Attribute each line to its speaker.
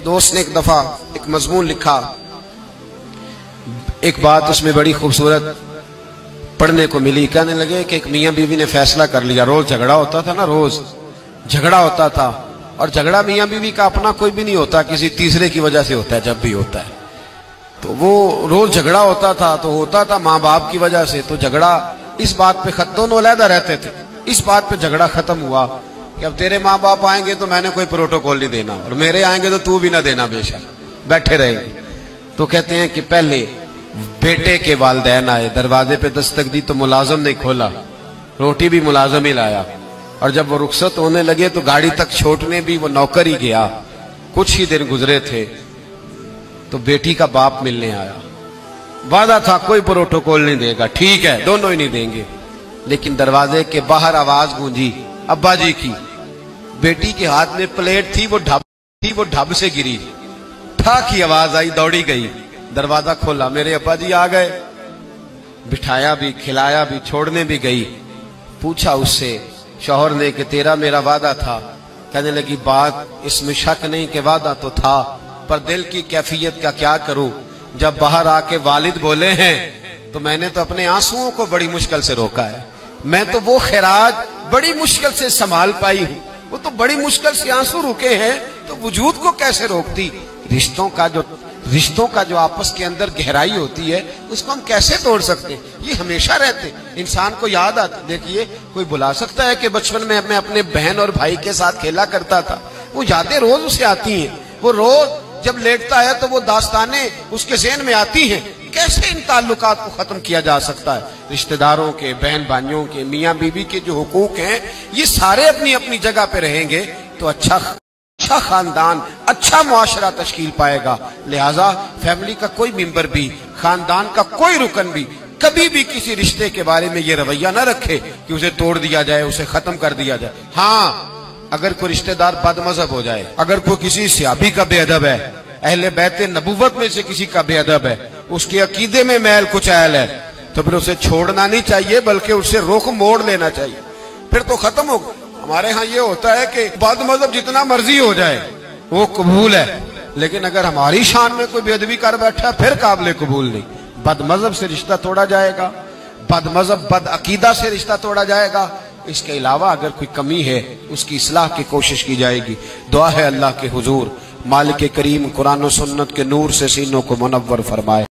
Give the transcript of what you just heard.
Speaker 1: دوست نے ایک دفعہ ایک مضمون لکھا، ایک بات اس میں بڑی خوبصورت پڑھنے کو ملی. کہنے لگے کہ ایک میاں بیوی نے فیصلہ کر لیا. روز جھگڑا ہوتا تھا نا، روز جھگڑا ہوتا تھا، اور جھگڑا میاں بیوی کا اپنا کوئی بھی نہیں ہوتا، کسی تیسرے کی وجہ سے ہوتا ہے. جب بھی ہوتا ہے تو وہ روز جھگڑا ہوتا تھا، تو ہوتا تھا ماں باپ کی وجہ سے. تو جھگڑا اس بات پہ دونوں علیحدہ رہتے تھے، اس بات پہ جھگڑا ختم ہوا کہ اب تیرے ماں باپ آئیں گے تو میں نے کوئی پروٹوکول نہیں دینا، اور میرے آئیں گے تو تو بھی نہ دینا، بے شک بیٹھے رہیں گے. تو کہتے ہیں کہ پہلے بیٹے کے والدین آئے، دروازے پہ دستک دی تو ملازم نے کھولا، روٹی بھی ملازم ہی لایا. اور جب وہ رخصت ہونے لگے تو گاڑی تک چھوڑنے بھی وہ نوکر ہی گیا. کچھ ہی دن گزرے تھے تو بیٹی کا باپ ملنے آیا. وعدہ تھا کوئی پروٹوکول نہیں دے گا، ٹھیک ہے دونوں ہی نہیں دیں گے. لیکن دروازے کے باہر آواز گونجی ابا جی کی. بیٹی کے ہاتھ میں پلیٹ تھی، وہ ڈھب سے گری، ٹھا کی آواز آئی، دوڑی گئی، دروازہ کھولا، میرے ابا جی آ گئے. بٹھایا بھی، کھلایا بھی، چھوڑنے بھی گئی. پوچھا اس سے شوہر نے کہ تیرا میرا وعدہ تھا. کہنے لگی بات اس میں شک نہیں کہ وعدہ تو تھا، پر دل کی کیفیت کا کیا کروں. جب باہر آ کے والد بولے ہیں تو میں نے تو اپنے آنسوؤں کو بڑی مشکل سے روکا ہے. میں تو وہ خراج بڑی مشکل سے سنبھال پائی ہوں، وہ تو بڑی مشکل سے آنسو رکے ہیں، تو وجود کو کیسے روکتی. رشتوں کا جو آپس کے اندر گہرائی ہوتی ہے اس کو ہم کیسے توڑ سکتے ہیں. یہ ہمیشہ رہتے، انسان کو یاد آتا. دیکھیے کوئی بلا سکتا ہے کہ بچپن میں اپنے بہن اور بھائی کے ساتھ کھیلا کرتا تھا، وہ یادیں روز اسے آتی ہیں. وہ روز جب لیٹتا ہے تو وہ داستانیں اس کے ذہن میں آتی ہیں. کیسے ان تعلقات کو ختم کیا جا سکتا ہے؟ رشتہ داروں کے، بہن بھائیوں کے، میاں بیوی کے جو حقوق ہیں یہ سارے اپنی اپنی جگہ پہ رہیں گے تو اچھا خاندان، اچھا معاشرہ تشکیل پائے گا. لہٰذا فیملی کا کوئی ممبر بھی، خاندان کا کوئی رکن بھی کبھی بھی کسی رشتے کے بارے میں یہ رویہ نہ رکھے کہ اسے توڑ دیا جائے، اسے ختم کر دیا جائے. ہاں اگر کوئی رشتہ دار بد مذہب ہو جائے، اگر کوئی کسی صحابی کا بے ادب ہے، اہل بیت نبوت میں سے کسی کا بے ادب ہے، اس کے عقیدے میں میل کچیل ہے، تو پھر اسے چھوڑنا نہیں چاہیے بلکہ اسے رخ موڑ لینا چاہیے. پھر تو ختم ہوگا. ہمارے ہاں یہ ہوتا ہے کہ بد مذہب جتنا مرضی ہو جائے وہ قبول ہے، لیکن اگر ہماری شان میں کوئی بے ادبی کر بیٹھا پھر قابل قبول نہیں. بد مذہب سے رشتہ توڑا جائے گا، بد مذہب بد عقیدہ سے رشتہ توڑا جائے گا. اس کے علاوہ اگر کوئی کمی ہے اس کی اصلاح کی کوشش کی جائے گی. دعا ہے اللہ کے حضور مالک کریم قرآن و سنت کے نور سے سینوں کو منور فرمائے.